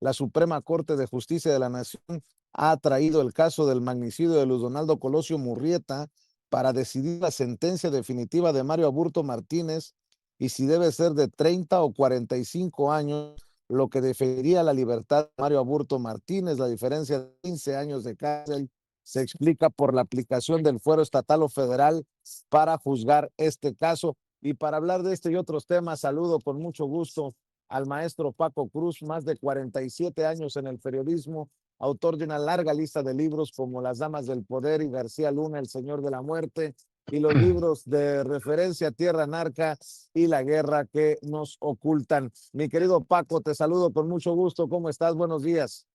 la Suprema Corte de Justicia de la Nación ha traído el caso del magnicidio de Luis Donaldo Colosio Murrieta para decidir la sentencia definitiva de Mario Aburto Martínez y si debe ser de 30 o 45 años, lo que definiría la libertad de Mario Aburto Martínez. La diferencia de 15 años de cárcel se explica por la aplicación del fuero estatal o federal para juzgar este caso. Y para hablar de este y otros temas, saludo con mucho gusto al maestro Paco Cruz, más de 47 años en el periodismo, autor de una larga lista de libros como Las Damas del Poder y García Luna, El Señor de la Muerte, y los libros de referencia Tierra Narca y La Guerra que nos ocultan. Mi querido Paco, te saludo con mucho gusto. ¿Cómo estás? Buenos días.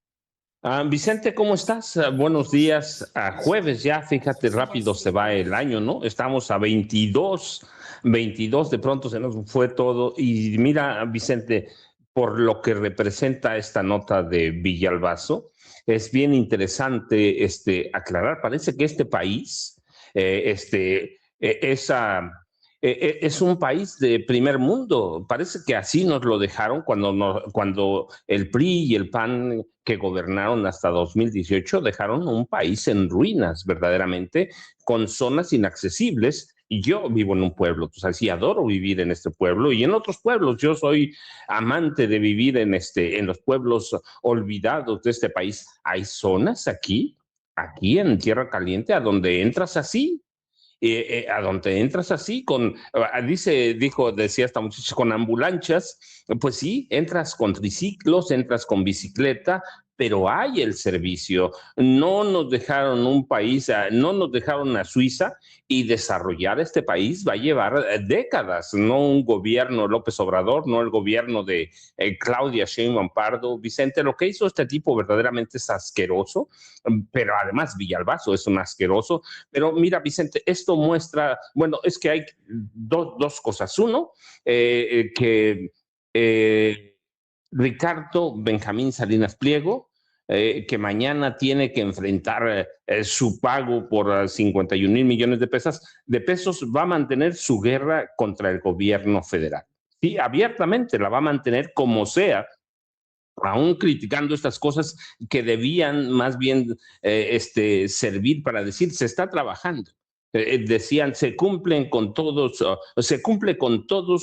Vicente, ¿cómo estás? Buenos días. A jueves ya, fíjate, rápido se va el año, ¿no? Estamos a 22, de pronto se nos fue todo. Y mira, Vicente, por lo que representa esta nota de Villalbazo, es bien interesante aclarar. Parece que este país, es un país de primer mundo. Parece que así nos lo dejaron cuando el PRI y el PAN que gobernaron hasta 2018 dejaron un país en ruinas, verdaderamente, con zonas inaccesibles. Y yo vivo en un pueblo, tú sabes, y adoro vivir en este pueblo y en otros pueblos. Yo soy amante de vivir en los pueblos olvidados de este país. Hay zonas aquí en Tierra Caliente, a donde entras así, a donde entras así decía esta muchacha, con ambulancias. Pues sí, entras con triciclos, entras con bicicleta, pero hay el servicio. No nos dejaron un país, no nos dejaron a Suiza, y desarrollar este país va a llevar décadas, no un gobierno López Obrador, no el gobierno de Claudia Sheinbaum Pardo. Vicente, lo que hizo este tipo verdaderamente es asqueroso, pero además Villalbazo es un asqueroso. Pero mira, Vicente, esto muestra, bueno, es que hay dos cosas. Uno, que Ricardo Benjamín Salinas Pliego, que mañana tiene que enfrentar su pago por 51 mil millones de pesos, va a mantener su guerra contra el gobierno federal. Sí, abiertamente la va a mantener como sea, aún criticando estas cosas que debían más bien servir para decir se está trabajando. Decían se cumple con todos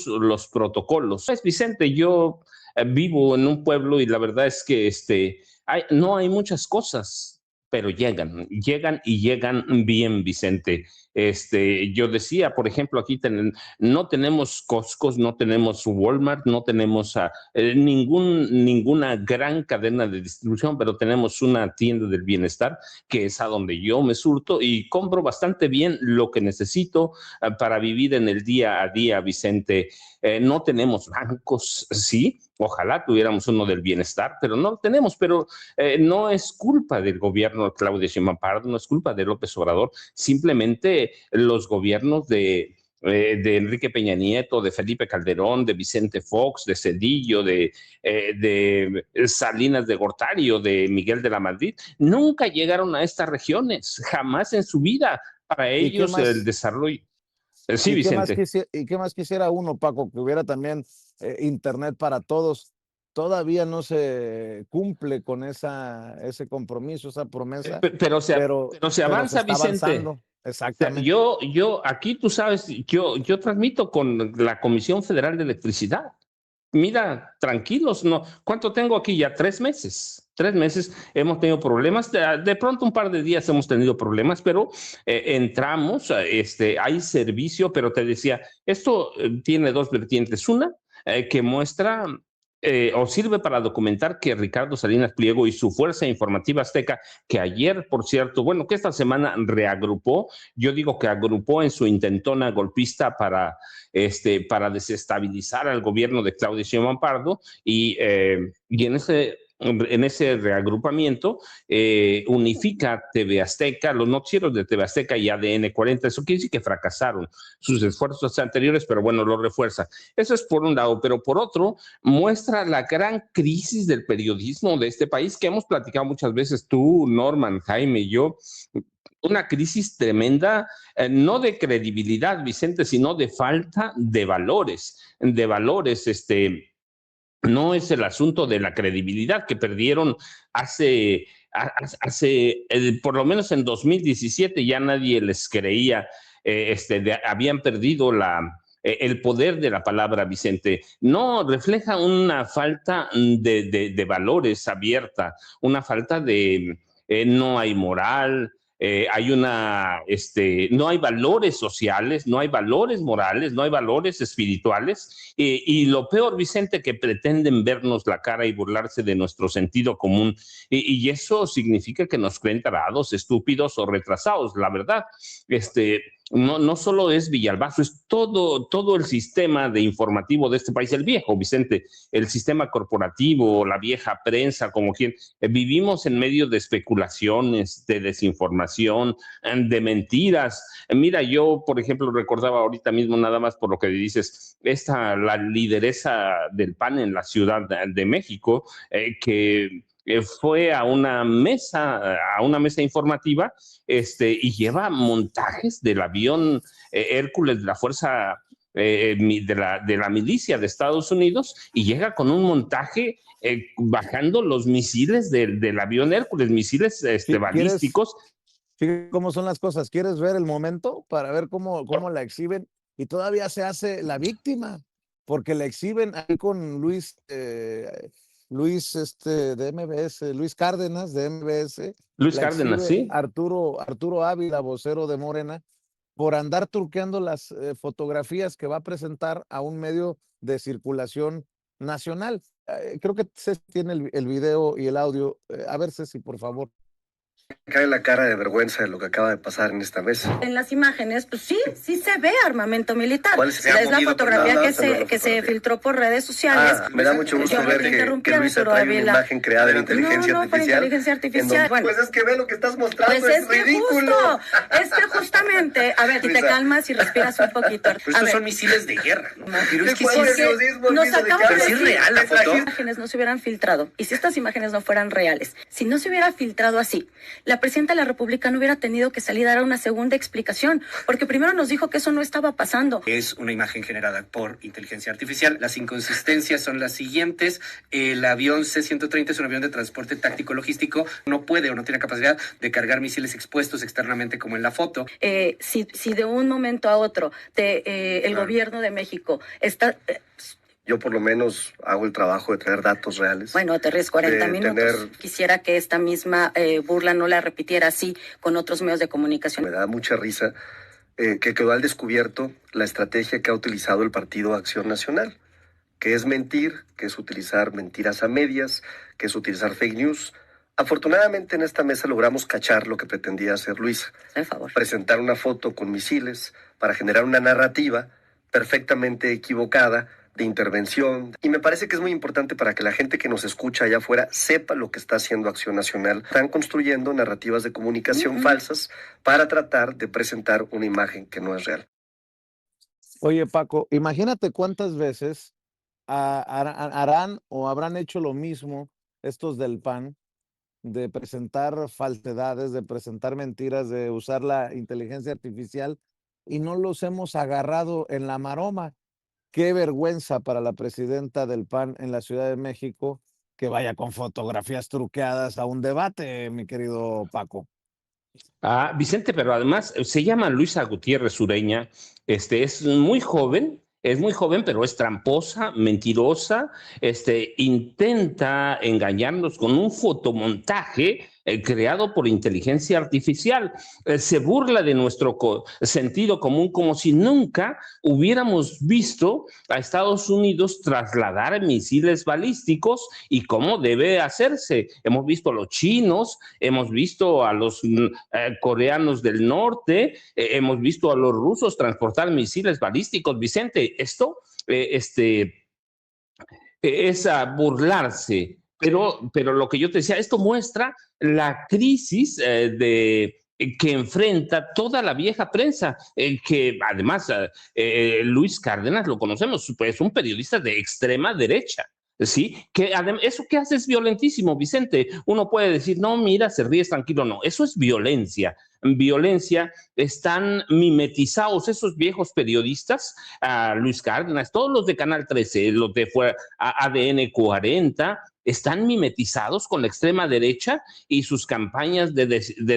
los protocolos. Pues, Vicente, yo vivo en un pueblo y la verdad es que no hay muchas cosas, pero llegan y llegan bien, Vicente. Yo decía, por ejemplo, no tenemos Costco, no tenemos Walmart, no tenemos ninguna gran cadena de distribución, pero tenemos una tienda del bienestar que es a donde yo me surto y compro bastante bien lo que necesito para vivir en el día a día, Vicente. No tenemos bancos, sí, ojalá tuviéramos uno del bienestar, pero no lo tenemos. Pero no es culpa del gobierno de Claudia Sheinbaum Pardo, no es culpa de López Obrador, simplemente los gobiernos de Enrique Peña Nieto, de Felipe Calderón, de Vicente Fox, de Cedillo, de Salinas de Gortari o de Miguel de la Madrid, nunca llegaron a estas regiones, jamás en su vida. Para ¿Y qué ellos el más? desarrollo. Sí, Vicente. ¿Y qué más quisiera uno, Paco? Que hubiera también internet para todos. Todavía no se cumple con ese compromiso, esa promesa, Pero se pero se avanza, está Vicente. avanzando. Exactamente. Aquí tú sabes, yo transmito con la Comisión Federal de Electricidad. Mira, tranquilos, ¿no? ¿Cuánto tengo aquí? Ya 3 meses. 3 meses hemos tenido problemas. De pronto un par de días hemos tenido problemas, pero entramos, hay servicio, pero te decía, esto tiene dos vertientes. Una, que muestra o sirve para documentar que Ricardo Salinas Pliego y su Fuerza Informativa Azteca, que ayer, por cierto, bueno, que esta semana reagrupó, yo digo que agrupó en su intentona golpista para desestabilizar al gobierno de Claudia Sheinbaum Pardo, y en ese reagrupamiento unifica TV Azteca, los noticieros de TV Azteca y ADN 40. Eso quiere decir que fracasaron sus esfuerzos anteriores, pero bueno, lo refuerza. Eso es por un lado, pero por otro, muestra la gran crisis del periodismo de este país que hemos platicado muchas veces, tú, Norman, Jaime y yo. Una crisis tremenda, no de credibilidad, Vicente, sino de falta de valores, No es el asunto de la credibilidad que perdieron hace por lo menos en 2017 ya nadie les creía, habían perdido el poder de la palabra, Vicente. No, refleja una falta de valores abierta, una falta de, no hay moral, no hay valores sociales, no hay valores morales, no hay valores espirituales, y lo peor, Vicente, que pretenden vernos la cara y burlarse de nuestro sentido común, y eso significa que nos creen tarados, estúpidos o retrasados, la verdad. No solo es Villalbazo, es todo el sistema de informativo de este país, el viejo, Vicente, el sistema corporativo, la vieja prensa, como quien, vivimos en medio de especulaciones, de desinformación, de mentiras. Mira, yo, por ejemplo, recordaba ahorita mismo, nada más por lo que dices, la lideresa del PAN en la Ciudad de México, que fue a una mesa informativa, y lleva montajes del avión Hércules de la Fuerza de la milicia de Estados Unidos, y llega con un montaje bajando los misiles del avión Hércules, misiles balísticos. Fíjate cómo son las cosas. ¿Quieres ver el momento para ver cómo la exhiben? Y todavía se hace la víctima, porque la exhiben ahí con Luis de MBS, Luis Cárdenas de MBS. Luis Cárdenas, sí. Arturo Ávila, vocero de Morena, por andar truqueando las fotografías que va a presentar a un medio de circulación nacional. Creo que Ceci tiene el video y el audio. A ver, Ceci, por favor. Cae la cara de vergüenza de lo que acaba de pasar en esta mesa. En las imágenes, pues sí se ve armamento militar. Es la fotografía que se filtró por redes sociales. Me da mucho gusto ver que Luisa trae una imagen creada en inteligencia artificial. No, por inteligencia artificial. Bueno, pues es que ve lo que estás mostrando, pues es ridículo. Es que justamente, a ver, si te calmas y respiras un poquito. Pues estos son misiles de guerra, ¿no? Pero es que nos acaban de decir real la foto. Si las imágenes no se hubieran filtrado, y si estas imágenes no fueran reales, si no se hubiera filtrado así, la presidenta de la República no hubiera tenido que salir a dar una segunda explicación, porque primero nos dijo que eso no estaba pasando. Es una imagen generada por inteligencia artificial. Las inconsistencias son las siguientes. El avión C-130 es un avión de transporte táctico logístico. No puede o no tiene capacidad de cargar misiles expuestos externamente como en la foto. Si de un momento a otro el gobierno de México está... Yo por lo menos hago el trabajo de traer datos reales. Bueno, te ríes 40 minutos. Quisiera que esta misma burla no la repitiera así con otros medios de comunicación. Me da mucha risa que quedó al descubierto la estrategia que ha utilizado el Partido Acción Nacional, que es mentir, que es utilizar mentiras a medias, que es utilizar fake news. Afortunadamente en esta mesa logramos cachar lo que pretendía hacer Luisa. Por favor. Presentar una foto con misiles para generar una narrativa perfectamente equivocada de intervención, y me parece que es muy importante para que la gente que nos escucha allá afuera sepa lo que está haciendo Acción Nacional. Están construyendo narrativas de comunicación falsas para tratar de presentar una imagen que no es real. Oye, Paco, imagínate cuántas veces harán o habrán hecho lo mismo estos del PAN, de presentar falsedades, de presentar mentiras, de usar la inteligencia artificial, y no los hemos agarrado en la maroma. Qué vergüenza para la presidenta del PAN en la Ciudad de México que vaya con fotografías truqueadas a un debate, mi querido Paco. Vicente, pero además se llama Luisa Gutiérrez Ureña, es muy joven, pero es tramposa, mentirosa, intenta engañarnos con un fotomontaje creado por inteligencia artificial. Se burla de nuestro sentido común, como si nunca hubiéramos visto a Estados Unidos trasladar misiles balísticos y cómo debe hacerse. Hemos visto a los chinos, hemos visto a los coreanos del norte, hemos visto a los rusos transportar misiles balísticos. Vicente, esto es a burlarse. Pero lo que yo te decía, esto muestra la crisis que enfrenta toda la vieja prensa, que además Luis Cárdenas lo conocemos, es un periodista de extrema derecha. ¿sí? Que eso que hace es violentísimo, Vicente. Uno puede decir, no, mira, se ríe tranquilo. No, eso es violencia. Violencia, están mimetizados esos viejos periodistas, Luis Cárdenas, todos los de Canal 13, los de ADN 40, están mimetizados con la extrema derecha y sus campañas de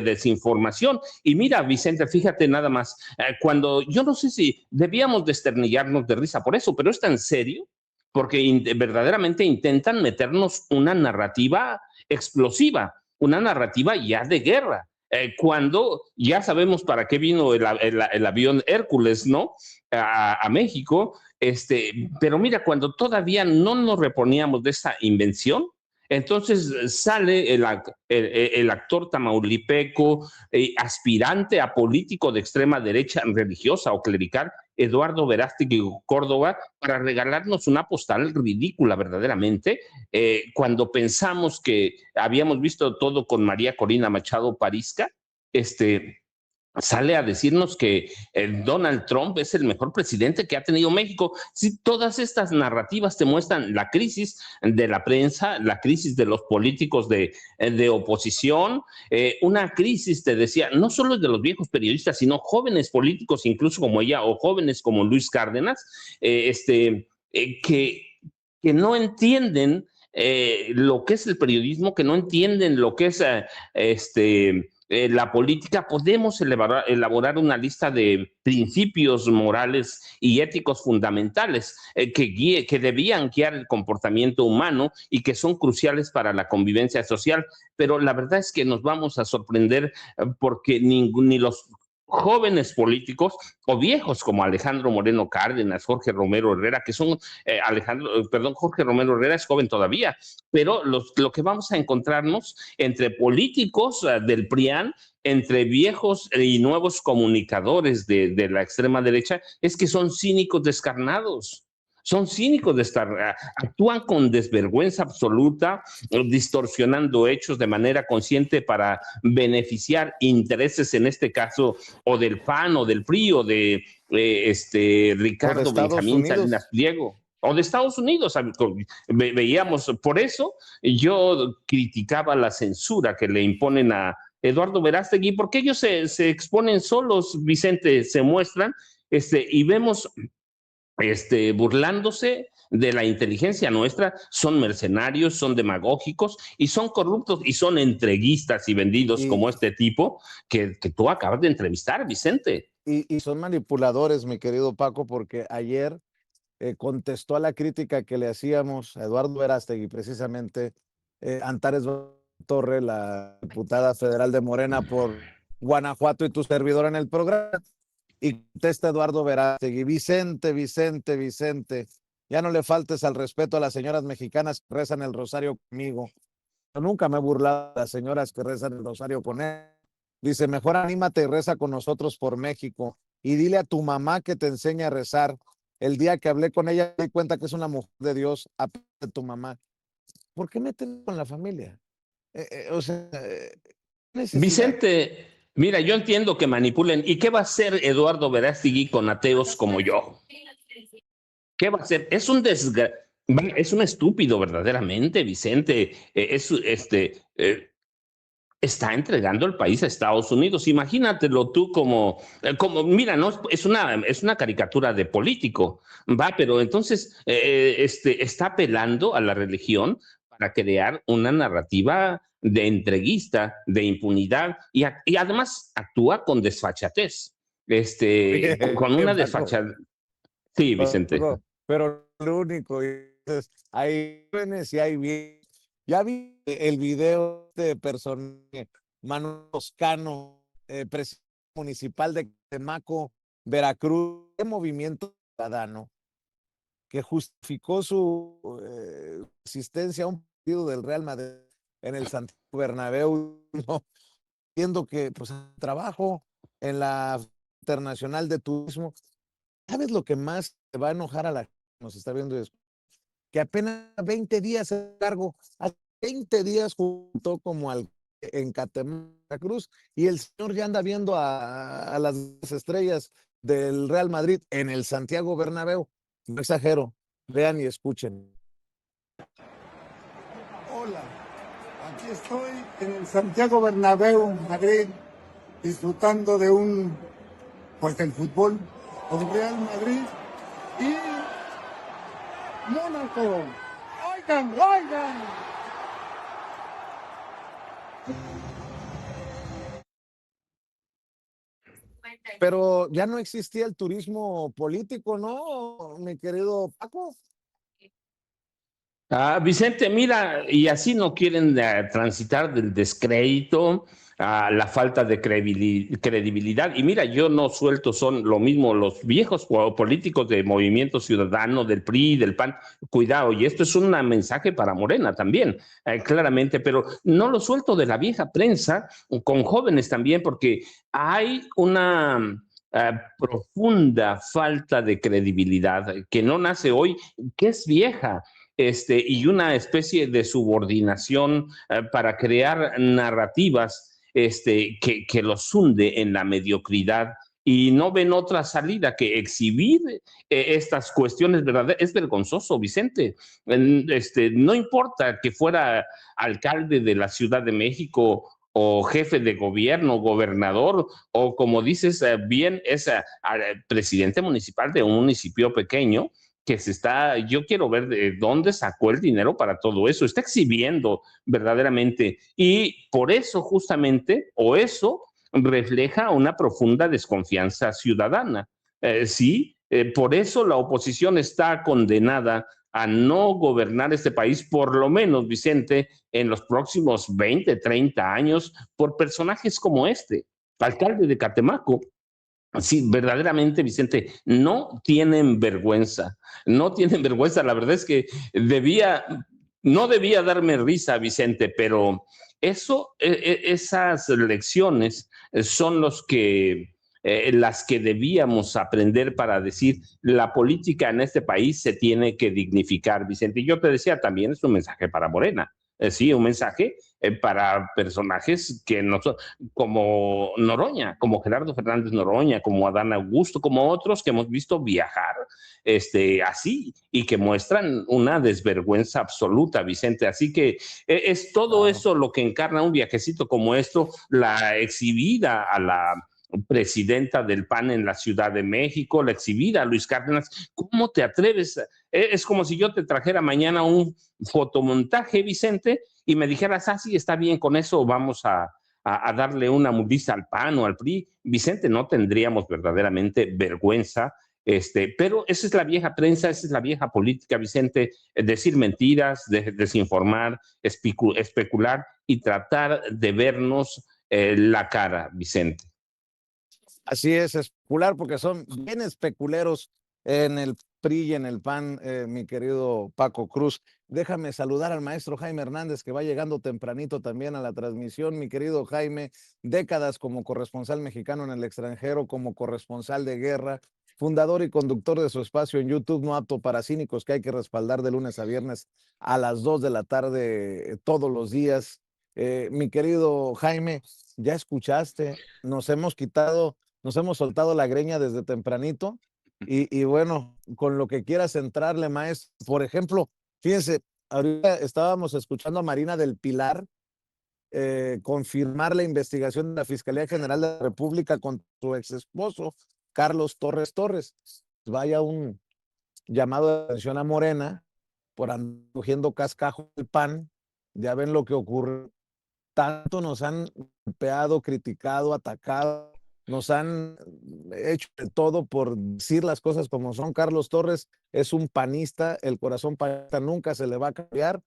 desinformación. Y mira, Vicente, fíjate nada más, cuando yo no sé si debíamos desternillarnos de risa por eso, pero es tan serio porque verdaderamente intentan meternos una narrativa explosiva, una narrativa ya de guerra. Cuando ya sabemos para qué vino el avión Hércules, ¿no? A México, pero mira, cuando todavía no nos reponíamos de esa invención, entonces sale el actor tamaulipeco, aspirante a político de extrema derecha religiosa o clerical, Eduardo Verástegui Córdoba, para regalarnos una postal ridícula verdaderamente, cuando pensamos que habíamos visto todo con María Corina Machado Parizca, sale a decirnos que Donald Trump es el mejor presidente que ha tenido México. Si todas estas narrativas te muestran la crisis de la prensa, la crisis de los políticos de oposición, una crisis, te decía, no solo de los viejos periodistas, sino jóvenes políticos, incluso como ella, o jóvenes como Luis Cárdenas, que no entienden lo que es el periodismo, que no entienden lo que es la política. Podemos elaborar una lista de principios morales y éticos fundamentales que debían guiar el comportamiento humano y que son cruciales para la convivencia social, pero la verdad es que nos vamos a sorprender porque ni los jóvenes políticos o viejos como Alejandro Moreno Cárdenas, Jorge Romero Herrera, que son, Jorge Romero Herrera es joven todavía, pero lo que vamos a encontrarnos entre políticos del PRIAN, entre viejos y nuevos comunicadores de la extrema derecha, es que son cínicos descarnados. Son cínicos actúan con desvergüenza absoluta, distorsionando hechos de manera consciente para beneficiar intereses, en este caso, o del PAN, o del PRI, o de Ricardo Benjamín Salinas Pliego, o de Estados Unidos. Veíamos, por eso yo criticaba la censura que le imponen a Eduardo Verástegui, porque ellos se exponen solos, Vicente, se muestran, y vemos burlándose de la inteligencia nuestra. Son mercenarios, son demagógicos y son corruptos y son entreguistas y vendidos como este tipo que tú acabas de entrevistar, Vicente. Y son manipuladores, mi querido Paco, porque ayer contestó a la crítica que le hacíamos a Eduardo Verástegui, precisamente Antares Torre, la diputada federal de Morena por Guanajuato, y tu servidor en el programa. Y contesta Eduardo Verástegui: Vicente, ya no le faltes al respeto a las señoras mexicanas que rezan el rosario conmigo. Yo nunca me he burlado de las señoras que rezan el rosario con él. Dice: mejor anímate y reza con nosotros por México. Y dile a tu mamá que te enseñe a rezar. El día que hablé con ella me di cuenta que es una mujer de Dios, aparte de tu mamá. ¿Por qué meten con la familia? Vicente, mira, yo entiendo que manipulen. ¿Y qué va a hacer Eduardo Verástegui con ateos como yo? ¿Qué va a hacer? Es un estúpido verdaderamente, Vicente. Está entregando el país a Estados Unidos. Imagínatelo tú mira, no es una caricatura de político, pero entonces está apelando a la religión para crear una narrativa de entreguista, de impunidad, y además actúa con desfachatez, con una desfachatez. Sí, Vicente. Pero lo único es, hay jóvenes y hay bien. Ya vi el video de personaje Manuel Toscano, presidente municipal de Temaco, Veracruz, de Movimiento Ciudadano, que justificó su asistencia a un partido del Real Madrid en el Santiago Bernabéu, ¿no? Viendo que pues trabajo en la Internacional de Turismo. ¿Sabes lo que más te va a enojar a la gente que nos está viendo? Que apenas 20 días en cargo, hace 20 días juntó como en Catemaco, Cruz, y el señor ya anda viendo a las estrellas del Real Madrid en el Santiago Bernabéu. No exagero, vean y escuchen. Aquí estoy en el Santiago Bernabéu, Madrid, disfrutando de del fútbol, con Real Madrid y Mónaco. Oigan, oigan. Pero ya no existía el turismo político, ¿no, mi querido Paco? Vicente, mira, y así no quieren transitar del descrédito a la falta de credibilidad. Y mira, yo no suelto, son lo mismo los viejos políticos de Movimiento Ciudadano, del PRI, del PAN. Cuidado, y esto es un mensaje para Morena también, claramente, pero no lo suelto de la vieja prensa, con jóvenes también, porque hay una profunda falta de credibilidad que no nace hoy, que es vieja, y una especie de subordinación para crear narrativas que los hunde en la mediocridad y no ven otra salida que exhibir estas cuestiones verdaderas. Es vergonzoso, Vicente. No importa que fuera alcalde de la Ciudad de México o jefe de gobierno, gobernador, o como dices bien, es presidente municipal de un municipio pequeño, que yo quiero ver de dónde sacó el dinero para todo eso, está exhibiendo verdaderamente y por eso justamente, o eso refleja una profunda desconfianza ciudadana. Sí, por eso la oposición está condenada a no gobernar este país, por lo menos, Vicente, en los próximos 20, 30 años, por personajes como este, alcalde de Catemaco. Sí, verdaderamente, Vicente, no tienen vergüenza, no tienen vergüenza. La verdad es que no debía darme risa, Vicente, pero esas lecciones son las que debíamos aprender para decir la política en este país se tiene que dignificar, Vicente. Y yo te decía también, es un mensaje para Morena. Sí, un mensaje para personajes que no son, como Noroña, como Gerardo Fernández Noroña, como Adán Augusto, como otros que hemos visto viajar así y que muestran una desvergüenza absoluta, Vicente. Así que es todo eso lo que encarna un viajecito como esto, la exhibida a la presidenta del PAN en la Ciudad de México, la exhibida a Luis Cárdenas. ¿Cómo te atreves? Es como si yo te trajera mañana un fotomontaje, Vicente, y me dijeras, sí, está bien, con eso vamos a darle una mudiza al PAN o al PRI. Vicente, no tendríamos verdaderamente vergüenza. Pero esa es la vieja prensa, esa es la vieja política, Vicente, decir mentiras, desinformar, especular y tratar de vernos la cara, Vicente. Así es, especular, porque son bien especuleros en el PRI y en el PAN, mi querido Paco Cruz. Déjame saludar al maestro Jaime Hernández, que va llegando tempranito también a la transmisión. Mi querido Jaime, décadas como corresponsal mexicano en el extranjero, como corresponsal de guerra, fundador y conductor de su espacio en YouTube No Apto para Cínicos, que hay que respaldar de lunes a viernes a las 2 de la tarde todos los días. Mi querido Jaime, ya escuchaste, nos hemos soltado la greña desde tempranito y bueno, con lo que quieras entrarle, maestro. Por ejemplo, fíjense, ahorita estábamos escuchando a Marina del Pilar confirmar la investigación de la Fiscalía General de la República contra su ex esposo, Carlos Torres Torres. Vaya un llamado de atención a Morena por andar cogiendo cascajo del PAN. Ya ven lo que ocurre. Tanto nos han golpeado, criticado, atacado, nos han hecho de todo por decir las cosas como son. Carlos Torres es un panista, el corazón panista nunca se le va a cambiar.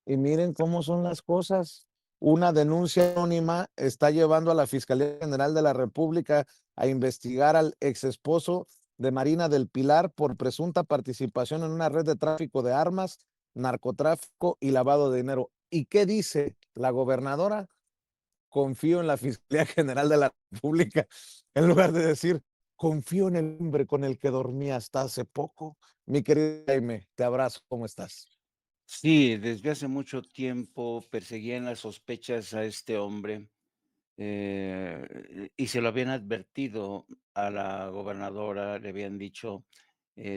Y miren cómo son las cosas. Una denuncia anónima está llevando a la Fiscalía General de la República a investigar al ex esposo de Marina del Pilar por presunta participación en una red de tráfico de armas, narcotráfico y lavado de dinero. ¿Y qué dice la gobernadora? Confío en la Fiscalía General de la República, en lugar de decir, confío en el hombre con el que dormí hasta hace poco. Mi querido Jaime, te abrazo, ¿cómo estás? Sí, desde hace mucho tiempo perseguían las sospechas a este hombre y se lo habían advertido a la gobernadora, le habían dicho,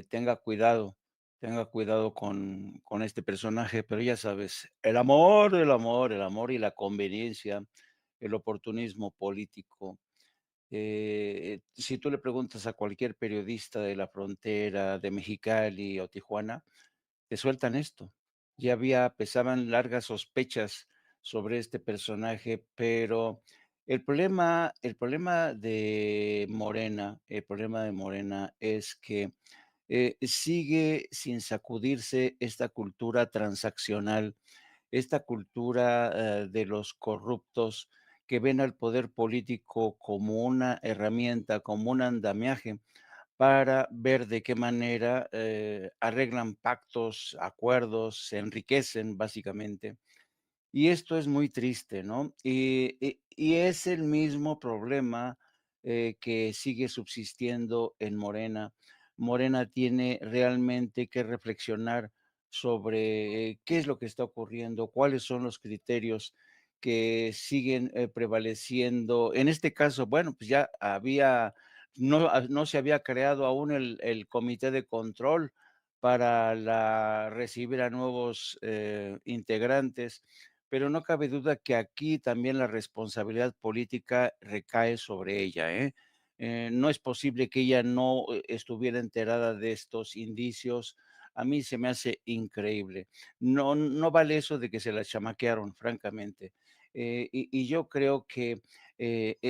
tenga cuidado, tenga cuidado con este personaje, pero ya sabes, el amor, el amor, el amor y la conveniencia, el oportunismo político. Si tú le preguntas a cualquier periodista de la frontera, de Mexicali o Tijuana, te sueltan esto. Pesaban largas sospechas sobre este personaje, pero el problema de Morena es que sigue sin sacudirse esta cultura transaccional, esta cultura de los corruptos que ven al poder político como una herramienta, como un andamiaje para ver de qué manera arreglan pactos, acuerdos, se enriquecen básicamente. Y esto es muy triste, ¿no? Y es el mismo problema, que sigue subsistiendo en Morena. Morena tiene realmente que reflexionar sobre qué es lo que está ocurriendo, cuáles son los criterios que siguen, prevaleciendo. En este caso, bueno, pues ya no se había creado aún el comité de control para recibir a nuevos, integrantes, pero no cabe duda que aquí también la responsabilidad política recae sobre ella, ¿eh? No es posible que ella no estuviera enterada de estos indicios. A mí se me hace increíble. No vale eso de que se la chamaquearon, francamente. Y yo creo que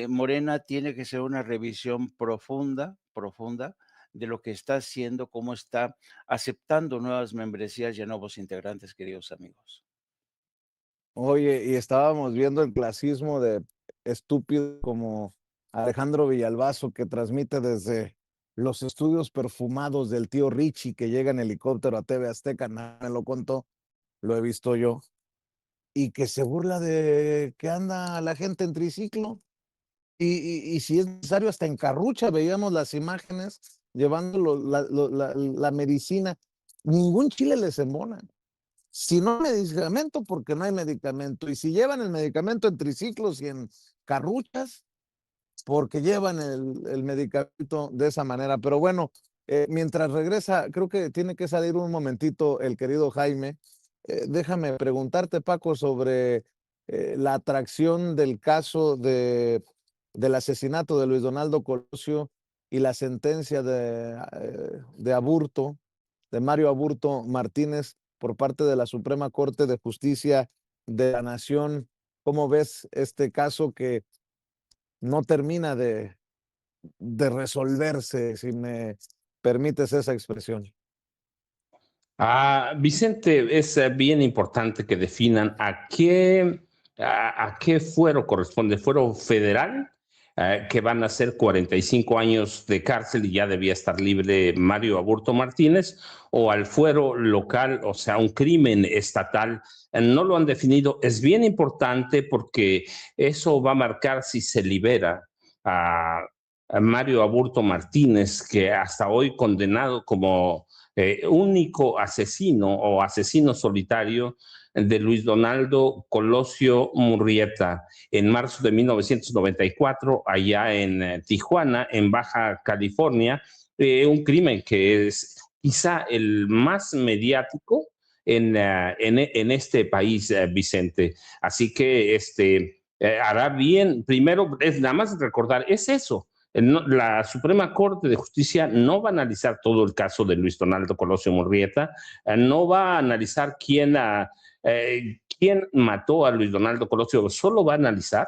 Morena tiene que ser una revisión profunda, profunda, de lo que está haciendo, cómo está aceptando nuevas membresías y a nuevos integrantes, queridos amigos. Oye, y estábamos viendo el clasismo de estúpido como Alejandro Villalbazo, que transmite desde los estudios perfumados del tío Richie, que llega en helicóptero a TV Azteca, nada me lo contó, lo he visto yo, y que se burla de que anda la gente en triciclo, y si es necesario hasta en carrucha, veíamos las imágenes llevando la medicina. Ningún chile les embona. Si no hay medicamento, porque no hay medicamento. Y si llevan el medicamento en triciclos y en carruchas, porque llevan el medicamento de esa manera. Pero bueno, mientras regresa, creo que tiene que salir un momentito el querido Jaime. Déjame preguntarte, Paco, sobre la atracción del caso del asesinato de Luis Donaldo Colosio y la sentencia de Aburto, de Mario Aburto Martínez, por parte de la Suprema Corte de Justicia de la Nación. ¿Cómo ves este caso que no termina de resolverse, si me permites esa expresión? Vicente, es bien importante que definan a qué fuero corresponde. ¿Fuero federal? Que van a ser 45 años de cárcel y ya debía estar libre Mario Aburto Martínez, o al fuero local, o sea, un crimen estatal. No lo han definido. Es bien importante porque eso va a marcar si se libera a Mario Aburto Martínez, que hasta hoy condenado como único asesino o asesino solitario de Luis Donaldo Colosio Murrieta en marzo de 1994, allá en Tijuana, en Baja California, un crimen que es quizá el más mediático en este país, Vicente. Así que hará bien, primero, es nada más recordar, es eso. La Suprema Corte de Justicia no va a analizar todo el caso de Luis Donaldo Colosio Murrieta, no va a analizar quién mató a Luis Donaldo Colosio, solo va a analizar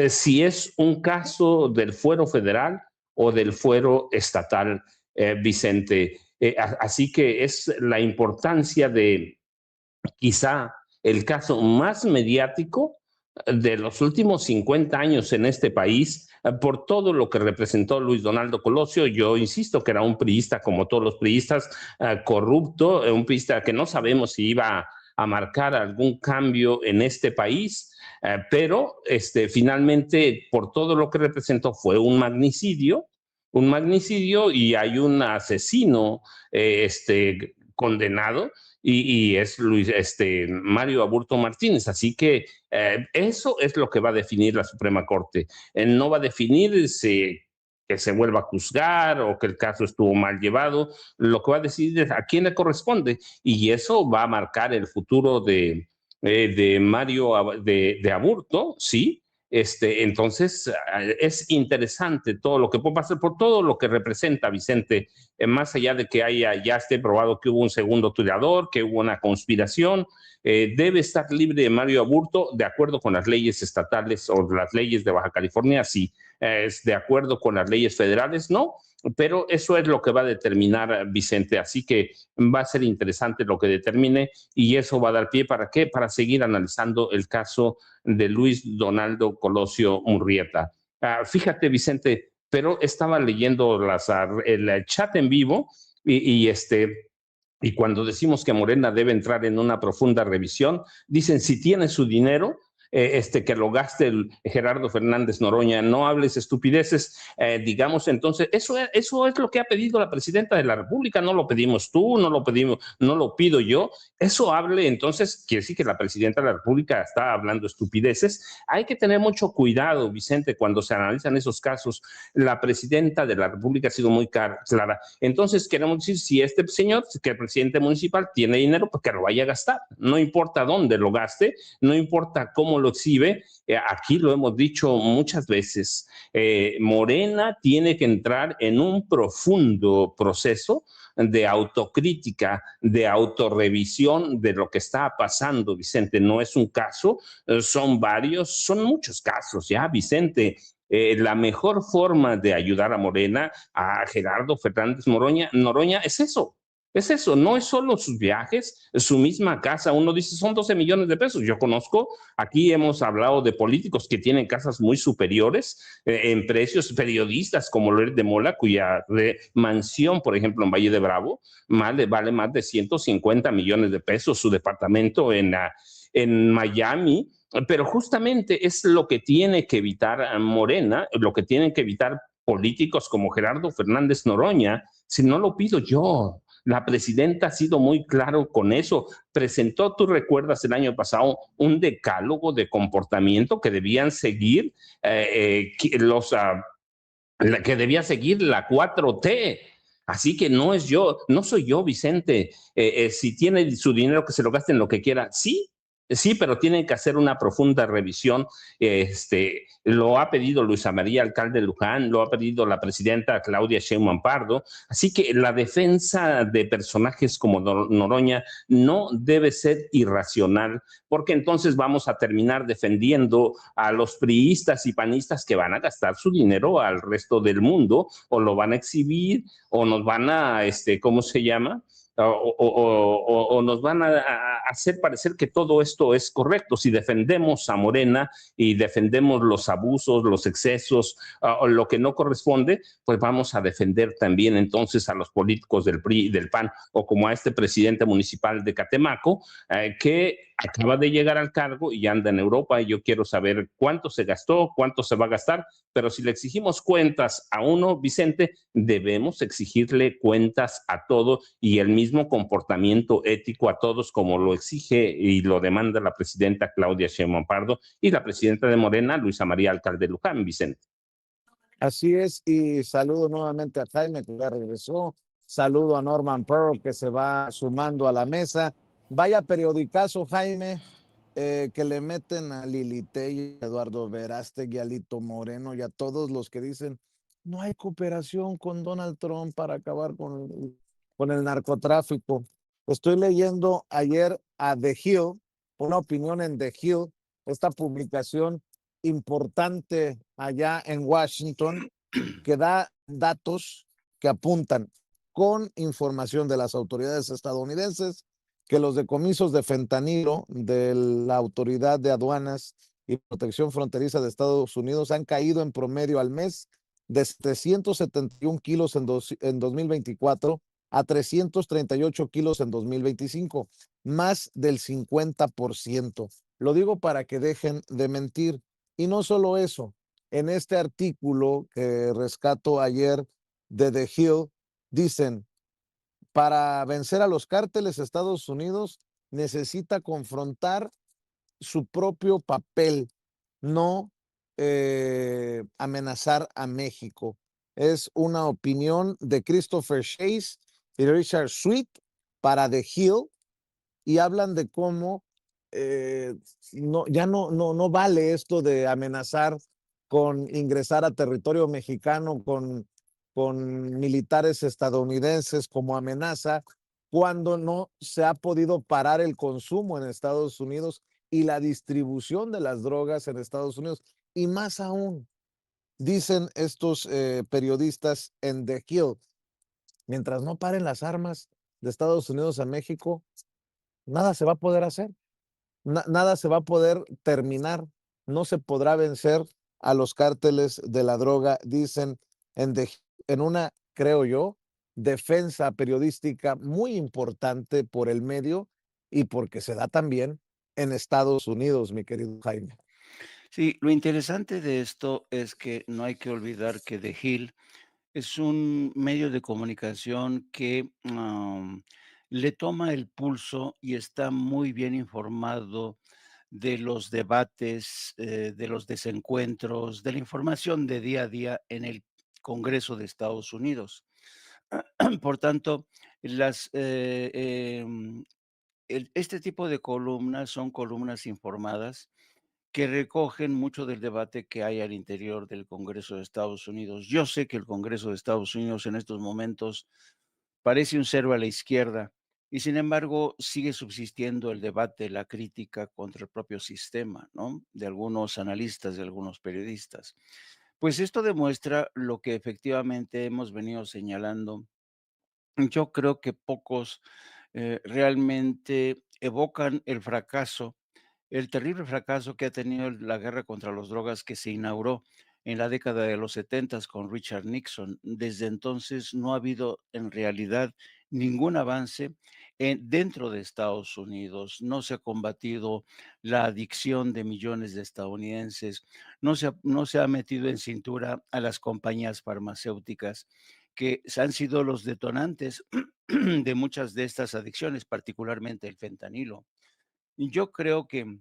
si es un caso del fuero federal o del fuero estatal, Vicente. Así que es la importancia de quizá el caso más mediático de los últimos 50 años en este país, por todo lo que representó Luis Donaldo Colosio. Yo insisto que era un priista, como todos los priistas, corrupto, un priista que no sabemos si iba a marcar algún cambio en este país, pero finalmente, por todo lo que representó, fue un magnicidio, y hay un asesino condenado, y es Mario Aburto Martínez. Así que eso es lo que va a definir la Suprema Corte. No va a definir si que se vuelva a juzgar o que el caso estuvo mal llevado. Lo que va a decidir es a quién le corresponde y eso va a marcar el futuro de Mario de Aburto, ¿sí? Entonces, es interesante todo lo que puede pasar por todo lo que representa Vicente, más allá de que ya esté probado que hubo un segundo tirador, que hubo una conspiración, debe estar libre de Mario Aburto de acuerdo con las leyes estatales o las leyes de Baja California, sí, es de acuerdo con las leyes federales, no, pero eso es lo que va a determinar Vicente, así que va a ser interesante lo que determine y eso va a dar pie ¿para qué? Para seguir analizando el caso de Luis Donaldo Colosio Murrieta. Fíjate, Vicente, pero estaba leyendo el chat en vivo y cuando decimos que Morena debe entrar en una profunda revisión, dicen si tiene su dinero, que lo gaste Gerardo Fernández Noroña, no hables estupideces, digamos, entonces, eso es lo que ha pedido la presidenta de la República, no lo pedimos tú, no lo pido yo, eso hable, entonces, quiere decir que la presidenta de la República está hablando estupideces, hay que tener mucho cuidado, Vicente, cuando se analizan esos casos, la presidenta de la República ha sido muy clara, entonces queremos decir, si este señor, que el presidente municipal tiene dinero, pues que lo vaya a gastar, no importa dónde lo gaste, no importa cómo lo exhibe, aquí lo hemos dicho muchas veces, Morena tiene que entrar en un profundo proceso de autocrítica, de autorrevisión de lo que está pasando, Vicente, no es un caso, son varios, son muchos casos ya, Vicente. La mejor forma de ayudar a Morena, a Gerardo Fernández Noroña, es eso, no es solo sus viajes, su misma casa. Uno dice, son 12 millones de pesos. Yo conozco, aquí hemos hablado de políticos que tienen casas muy superiores en precios, periodistas como Loret de Mola, cuya mansión, por ejemplo, en Valle de Bravo, vale más de 150 millones de pesos, su departamento en Miami. Pero justamente es lo que tiene que evitar Morena, lo que tienen que evitar políticos como Gerardo Fernández Noroña, si no lo pido yo. La presidenta ha sido muy claro con eso. Presentó, tú recuerdas el año pasado, un decálogo de comportamiento que debían seguir que debía seguir la 4T. Así que no soy yo, Vicente. Si tiene su dinero, que se lo gaste en lo que quiera. Sí, pero tienen que hacer una profunda revisión. Lo ha pedido Luisa María, alcalde de Luján, lo ha pedido la presidenta Claudia Sheinbaum Pardo. Así que la defensa de personajes como Noroña no debe ser irracional, porque entonces vamos a terminar defendiendo a los priistas y panistas que van a gastar su dinero al resto del mundo, o lo van a exhibir, o nos van a, ¿cómo se llama? O nos van a hacer parecer que todo esto es correcto. Si defendemos a Morena y defendemos los abusos, los excesos, o lo que no corresponde, pues vamos a defender también entonces a los políticos del PRI y del PAN, o como a este presidente municipal de Catemaco, que acaba de llegar al cargo y anda en Europa, y yo quiero saber cuánto se gastó, cuánto se va a gastar, pero si le exigimos cuentas a uno, Vicente, debemos exigirle cuentas a todo y el mismo comportamiento ético a todos, como lo exige y lo demanda la presidenta Claudia Sheinbaum Pardo y la presidenta de Morena, Luisa María Alcalde Luján, Vicente. Así es, y saludo nuevamente a Jaime, que ya regresó. Saludo a Norman Pearl, que se va sumando a la mesa. Vaya periodicazo, Jaime, que le meten a Lili Telles, a Eduardo Verástegui, a Lito Moreno y a todos los que dicen no hay cooperación con Donald Trump para acabar con el narcotráfico. Estoy leyendo ayer a The Hill, una opinión en The Hill, esta publicación importante allá en Washington, que da datos que apuntan con información de las autoridades estadounidenses que los decomisos de fentanilo de la Autoridad de Aduanas y Protección Fronteriza de Estados Unidos han caído en promedio al mes de 371 kilos en 2024 a 338 kilos en 2025, más del 50%. Lo digo para que dejen de mentir. Y no solo eso, en este artículo que rescato ayer de The Hill, dicen, para vencer a los cárteles, Estados Unidos necesita confrontar su propio papel, no amenazar a México. es una opinión de Christopher Chase y Richard Sweet para The Hill, y hablan de cómo no vale esto de amenazar con ingresar a territorio mexicano con militares estadounidenses como amenaza, cuando no se ha podido parar el consumo en Estados Unidos y la distribución de las drogas en Estados Unidos. Y más aún, dicen estos periodistas en The Hill, mientras no paren las armas de Estados Unidos a México, nada se va a poder hacer, nada se va a poder terminar, no se podrá vencer a los cárteles de la droga, dicen en una, creo yo, defensa periodística muy importante por el medio y porque se da también en Estados Unidos, mi querido Jaime. Sí, lo interesante de esto es que no hay que olvidar que The Hill es un medio de comunicación que, le toma el pulso y está muy bien informado de los debates, de los desencuentros, de la información de día a día en el Congreso de Estados Unidos. Por tanto, las, este tipo de columnas son columnas informadas que recogen mucho del debate que hay al interior del Congreso de Estados Unidos. Yo sé que el Congreso de Estados Unidos en estos momentos parece un cero a la izquierda y sin embargo sigue subsistiendo el debate, la crítica contra el propio sistema, ¿no? De algunos analistas, de algunos periodistas. Pues esto demuestra lo que efectivamente hemos venido señalando. Yo creo que pocos realmente evocan el fracaso, el terrible fracaso que ha tenido la guerra contra las drogas que se inauguró en la década de los 70 con Richard Nixon. Desde entonces no ha habido en realidad ningún avance dentro de Estados Unidos. No se ha combatido la adicción de millones de estadounidenses, no se ha metido en cintura a las compañías farmacéuticas que han sido los detonantes de muchas de estas adicciones, particularmente el fentanilo. Y yo creo que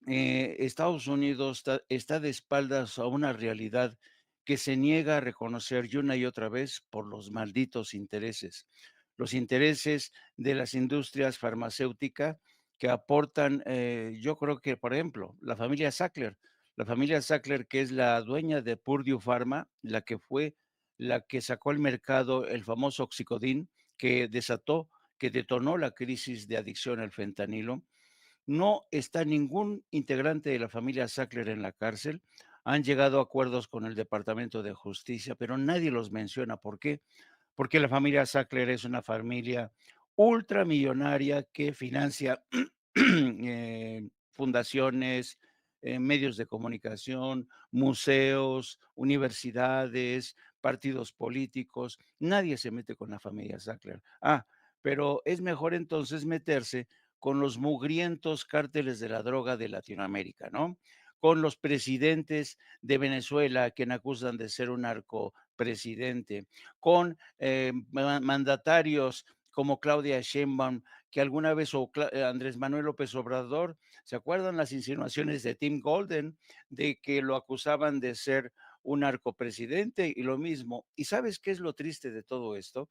Estados Unidos está de espaldas a una realidad que se niega a reconocer y una y otra vez por los malditos intereses. Los intereses de las industrias farmacéuticas que aportan, yo creo que, por ejemplo, la familia Sackler, que es la dueña de Purdue Pharma, la que fue la que sacó al mercado el famoso Oxycodone, que que detonó la crisis de adicción al fentanilo. No está ningún integrante de la familia Sackler en la cárcel. Han llegado a acuerdos con el Departamento de Justicia, pero nadie los menciona. ¿Por qué? Porque la familia Sackler es una familia ultramillonaria que financia fundaciones, medios de comunicación, museos, universidades, partidos políticos. Nadie se mete con la familia Sackler. Pero es mejor entonces meterse con los mugrientos cárteles de la droga de Latinoamérica, ¿no? Con los presidentes de Venezuela, a quien acusan de ser un narcopresidente, con mandatarios como Claudia Sheinbaum, que alguna vez, o Andrés Manuel López Obrador, ¿se acuerdan las insinuaciones de Tim Golden de que lo acusaban de ser un narcopresidente y lo mismo? ¿Y sabes qué es lo triste de todo esto?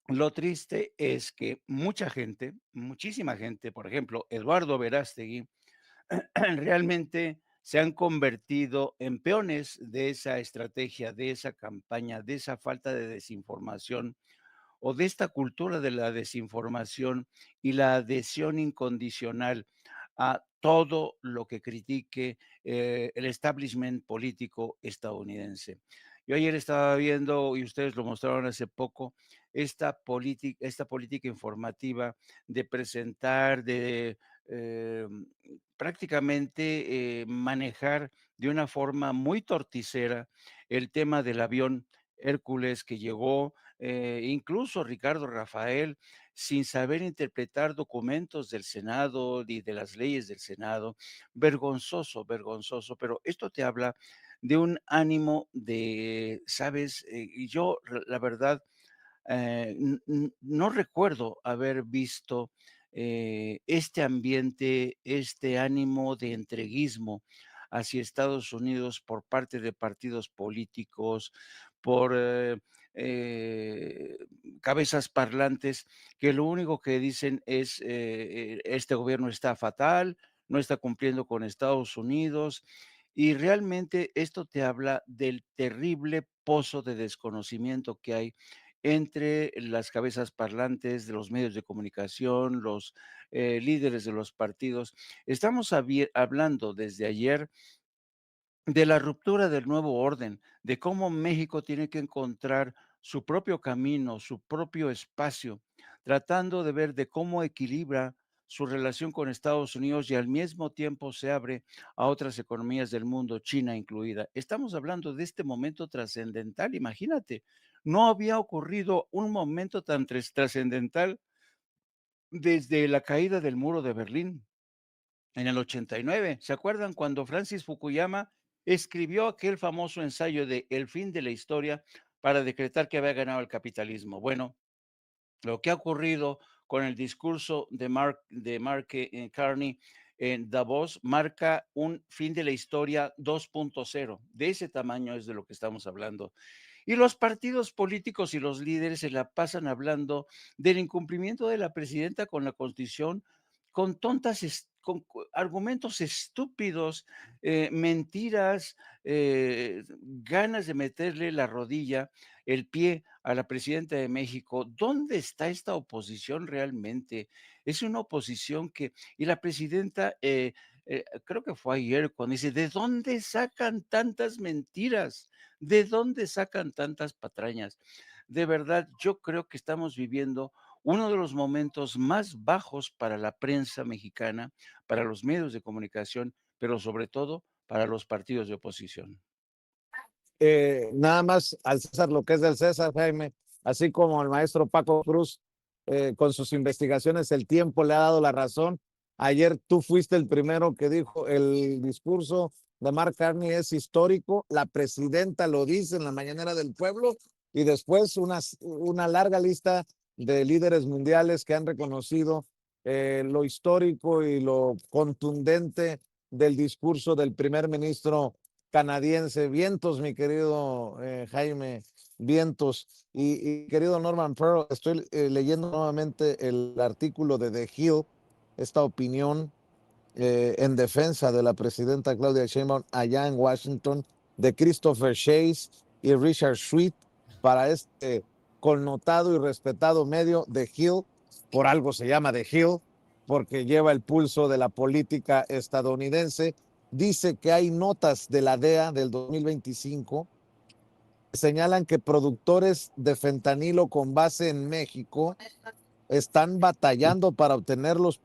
Lo triste es que mucha gente, muchísima gente, por ejemplo, Eduardo Verástegui, realmente se han convertido en peones de esa estrategia, de esa campaña, de esa falta de desinformación o de esta cultura de la desinformación y la adhesión incondicional a todo lo que critique el establishment político estadounidense. Yo ayer estaba viendo, y ustedes lo mostraron hace poco, esta política informativa de presentar, de eh, prácticamente manejar de una forma muy torticera el tema del avión Hércules que llegó, incluso Ricardo Rafael, sin saber interpretar documentos del Senado y de las leyes del Senado. Vergonzoso, vergonzoso, pero esto te habla de un ánimo de, ¿sabes? Y yo, la verdad, no recuerdo haber visto este ambiente, este ánimo de entreguismo hacia Estados Unidos por parte de partidos políticos, por eh, cabezas parlantes que lo único que dicen es este gobierno está fatal, no está cumpliendo con Estados Unidos, y realmente esto te habla del terrible pozo de desconocimiento que hay entre las cabezas parlantes de los medios de comunicación, los líderes de los partidos. Estamos hablando desde ayer de la ruptura del nuevo orden, de cómo México tiene que encontrar su propio camino, su propio espacio, tratando de ver de cómo equilibra su relación con Estados Unidos y al mismo tiempo se abre a otras economías del mundo, China incluida. Estamos hablando de este momento trascendental, imagínate, no había ocurrido un momento tan trascendental desde la caída del muro de Berlín en el 89. ¿Se acuerdan cuando Francis Fukuyama escribió aquel famoso ensayo de El fin de la historia para decretar que había ganado el capitalismo? Bueno, lo que ha ocurrido con el discurso de Mark Carney en Davos marca un fin de la historia 2.0. De ese tamaño es de lo que estamos hablando. Y los partidos políticos y los líderes se la pasan hablando del incumplimiento de la presidenta con la Constitución, con con argumentos estúpidos, mentiras, ganas de meterle la rodilla, el pie a la presidenta de México. ¿Dónde está esta oposición realmente? Es una oposición y la presidenta, creo que fue ayer cuando dice, ¿de dónde sacan tantas mentiras? ¿De dónde sacan tantas patrañas? De verdad, yo creo que estamos viviendo uno de los momentos más bajos para la prensa mexicana, para los medios de comunicación, pero sobre todo para los partidos de oposición. Nada más al César lo que es del César, Jaime, así como el maestro Paco Cruz, con sus investigaciones, el tiempo le ha dado la razón. Ayer tú fuiste el primero que dijo el discurso de Mark Carney es histórico, la presidenta lo dice en la mañanera del pueblo y después una larga lista de líderes mundiales que han reconocido lo histórico y lo contundente del discurso del primer ministro canadiense. Vientos, mi querido Jaime, vientos. Y querido Norman Pearl, estoy leyendo nuevamente el artículo de The Hill, esta opinión en defensa de la presidenta Claudia Sheinbaum allá en Washington, de Christopher Chase y Richard Sweet, para este connotado y respetado medio The Hill. Por algo se llama The Hill, porque lleva el pulso de la política estadounidense. Dice que hay notas de la DEA del 2025 que señalan que productores de fentanilo con base en México están batallando para obtener los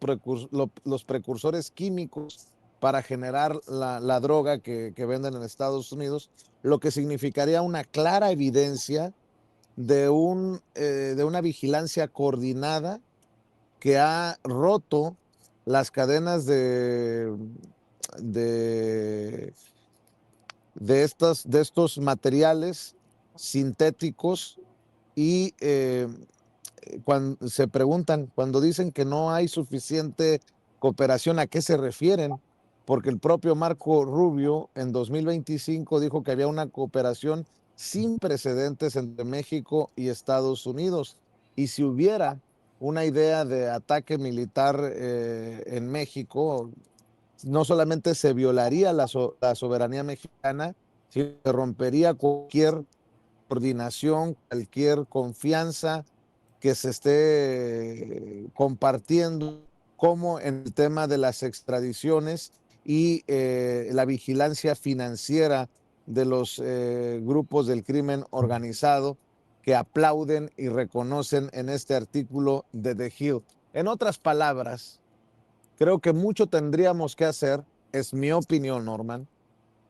precursores químicos para generar la droga que venden en Estados Unidos, lo que significaría una clara evidencia de una vigilancia coordinada que ha roto las cadenas de, de estos materiales sintéticos y cuando se preguntan, cuando dicen que no hay suficiente cooperación, ¿a qué se refieren? Porque el propio Marco Rubio en 2025 dijo que había una cooperación sin precedentes entre México y Estados Unidos. Y si hubiera una idea de ataque militar en México, no solamente se violaría la soberanía mexicana, sino que rompería cualquier coordinación, cualquier confianza que se esté compartiendo, como en el tema de las extradiciones y la vigilancia financiera de los grupos del crimen organizado que aplauden y reconocen en este artículo de The Hill. En otras palabras, creo que mucho tendríamos que hacer, es mi opinión, Norman,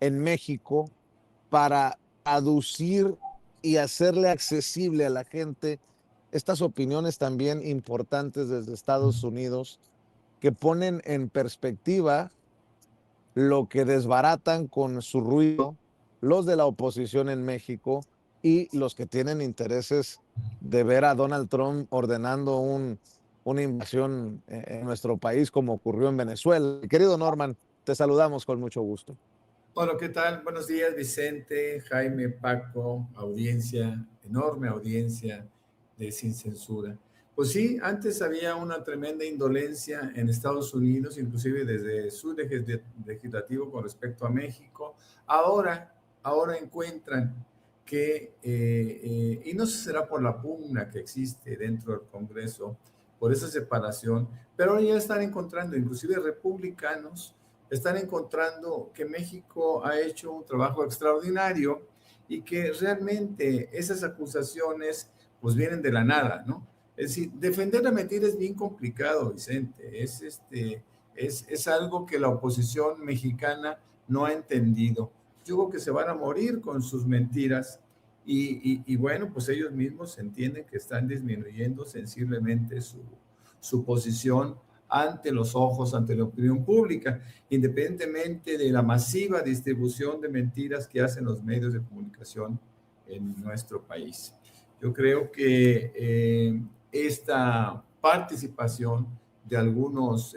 en México para aducir y hacerle accesible a la gente estas opiniones también importantes desde Estados Unidos que ponen en perspectiva lo que desbaratan con su ruido los de la oposición en México y los que tienen intereses de ver a Donald Trump ordenando una invasión en nuestro país como ocurrió en Venezuela. Querido Norman, te saludamos con mucho gusto. Hola, ¿qué tal? Buenos días, Vicente, Jaime, Paco, audiencia, enorme audiencia de Sin Censura. Pues sí, antes había una tremenda indolencia en Estados Unidos, inclusive desde su legislativo con respecto a México. Ahora encuentran que, y no sé si será por la pugna que existe dentro del Congreso, por esa separación, pero ahora ya están encontrando, inclusive republicanos, están encontrando que México ha hecho un trabajo extraordinario y que realmente esas acusaciones pues vienen de la nada, ¿no? Es decir, defender la mentira es bien complicado, Vicente. Es algo que la oposición mexicana no ha entendido. Yo creo que se van a morir con sus mentiras y bueno, pues ellos mismos entienden que están disminuyendo sensiblemente su posición ante los ojos, ante la opinión pública, independientemente de la masiva distribución de mentiras que hacen los medios de comunicación en nuestro país. Yo creo que esta participación de algunos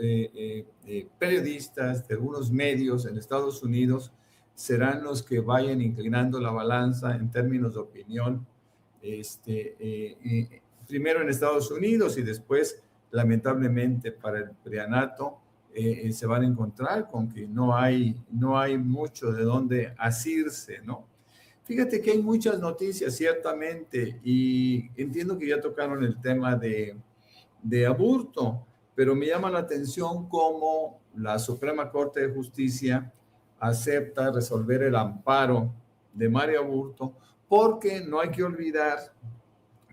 periodistas, de algunos medios en Estados Unidos, serán los que vayan inclinando la balanza en términos de opinión, primero en Estados Unidos y después, lamentablemente, para el prianato, se van a encontrar con que no hay mucho de dónde asirse, ¿no? Fíjate que hay muchas noticias, ciertamente, y entiendo que ya tocaron el tema de aborto, pero me llama la atención cómo la Suprema Corte de Justicia acepta resolver el amparo de Mario Aburto, porque no hay que olvidar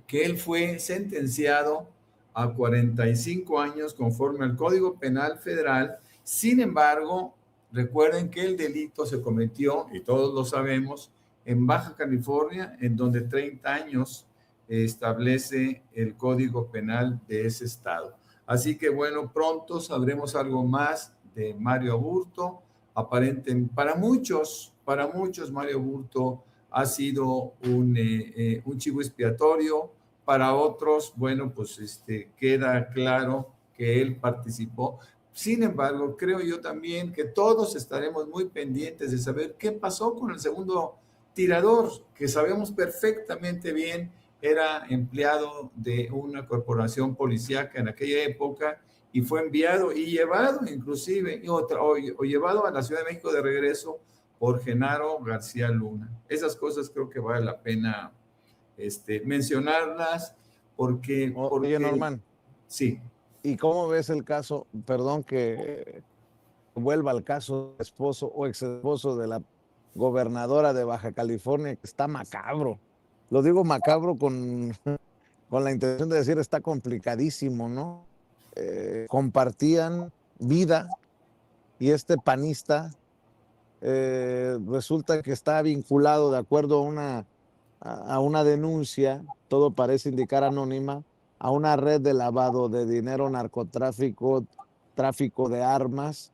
que él fue sentenciado a 45 años conforme al Código Penal Federal. Sin embargo, recuerden que el delito se cometió, y todos lo sabemos, en Baja California, en donde 30 años establece el Código Penal de ese estado. Así que bueno, pronto sabremos algo más de Mario Aburto. Aparentemente, para muchos, Mario Aburto ha sido un chivo expiatorio. Para otros, bueno, pues queda claro que él participó. Sin embargo, creo yo también que todos estaremos muy pendientes de saber qué pasó con el segundo tirador, que sabemos perfectamente bien era empleado de una corporación policíaca en aquella época y fue enviado y llevado inclusive, o llevado a la Ciudad de México de regreso por Genaro García Luna. Esas cosas creo que vale la pena mencionarlas porque... Oye, Norman. Sí. ¿Y cómo ves el caso, perdón que vuelva al caso de esposo o ex esposo de la gobernadora de Baja California, que está macabro? Lo digo macabro con la intención de decir está complicadísimo, ¿no? Compartían vida y este panista resulta que está vinculado de acuerdo a una denuncia, todo parece indicar anónima, a una red de lavado de dinero, narcotráfico, tráfico de armas,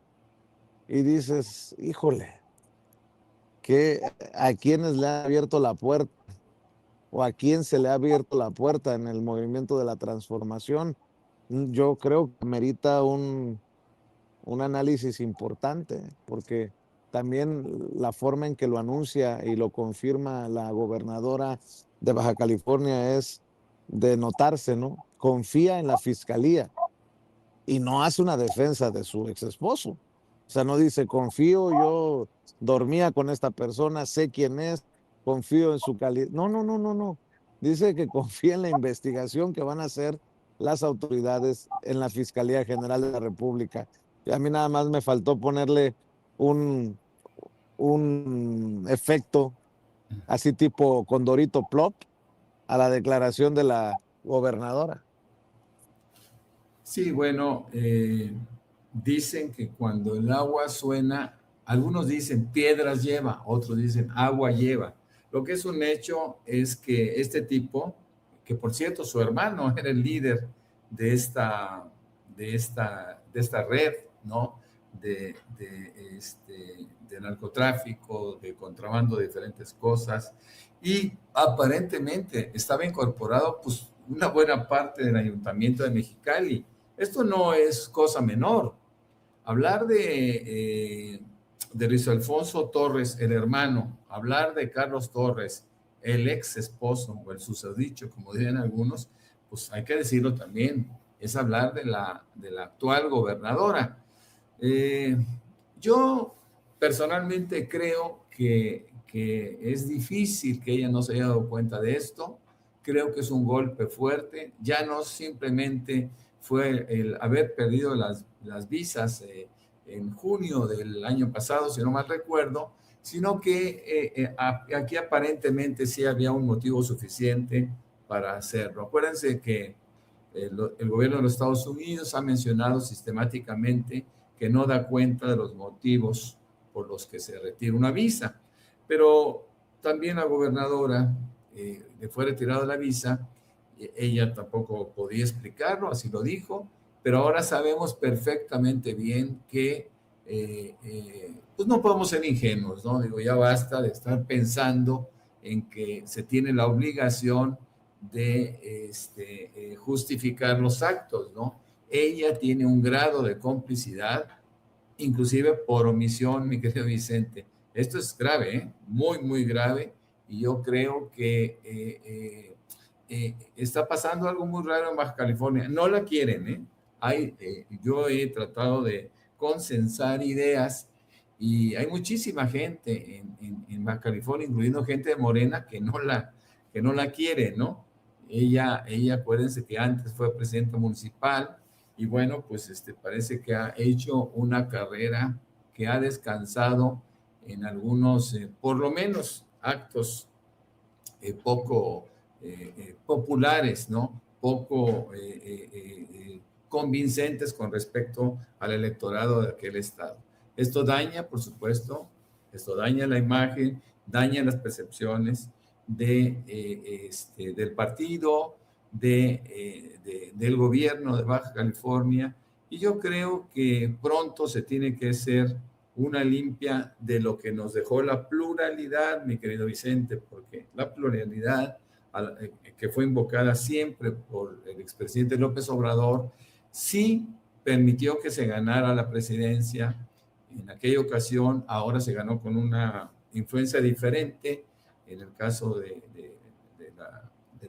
y dices, híjole, ¿a quiénes le ha abierto la puerta? ¿O a quién se le ha abierto la puerta en el movimiento de la transformación? Yo creo que merita un análisis importante, porque también la forma en que lo anuncia y lo confirma la gobernadora de Baja California es de notarse, ¿no? Confía en la fiscalía y no hace una defensa de su ex esposo. O sea, no dice, confío, yo dormía con esta persona, sé quién es, confío en su calidad. No. Dice que confía en la investigación que van a hacer las autoridades en la Fiscalía General de la República. Y a mí nada más me faltó ponerle un efecto así tipo Condorito Plop a la declaración de la gobernadora. Sí, bueno, dicen que cuando el agua suena, algunos dicen piedras lleva, otros dicen agua lleva. Lo que es un hecho es que este tipo, que por cierto su hermano era el líder de esta red, ¿no? De narcotráfico, de contrabando de diferentes cosas, y aparentemente estaba incorporado pues una buena parte del Ayuntamiento de Mexicali. Esto no es cosa menor. Hablar de de Luis Alfonso Torres, el hermano, hablar de Carlos Torres, el ex esposo o el susodicho, como dirían algunos, pues hay que decirlo también, es hablar de la actual gobernadora. Yo personalmente creo que es difícil que ella no se haya dado cuenta de esto. Creo que es un golpe fuerte. Ya no simplemente fue el haber perdido las visas en junio del año pasado, si no mal recuerdo, sino que aquí aparentemente sí había un motivo suficiente para hacerlo. Acuérdense que el gobierno de los Estados Unidos ha mencionado sistemáticamente que no da cuenta de los motivos por los que se retira una visa, pero también la gobernadora le fue retirada la visa, ella tampoco podía explicarlo, así lo dijo, pero ahora sabemos perfectamente bien que pues no podemos ser ingenuos, ¿no? Digo, ya basta de estar pensando en que se tiene la obligación de justificar los actos, ¿no? Ella tiene un grado de complicidad, inclusive por omisión, mi querido Vicente. Esto es grave, ¿eh? Muy, muy grave, y yo creo que está pasando algo muy raro en Baja California. No la quieren, ¿eh? Yo he tratado de consensar ideas y hay muchísima gente en Baja California, incluyendo gente de Morena, que no la quiere, ¿no? Ella, acuérdense que antes fue presidenta municipal y bueno, pues parece que ha hecho una carrera que ha descansado en algunos, por lo menos, actos poco populares, ¿no? Poco convincentes con respecto al electorado de aquel estado. Esto daña, por supuesto, esto daña la imagen, daña las percepciones del partido, del gobierno de Baja California, y yo creo que pronto se tiene que hacer una limpia de lo que nos dejó la pluralidad, mi querido Vicente, porque la pluralidad que fue invocada siempre por el expresidente López Obrador, sí permitió que se ganara la presidencia en aquella ocasión. Ahora se ganó con una influencia diferente, en el caso de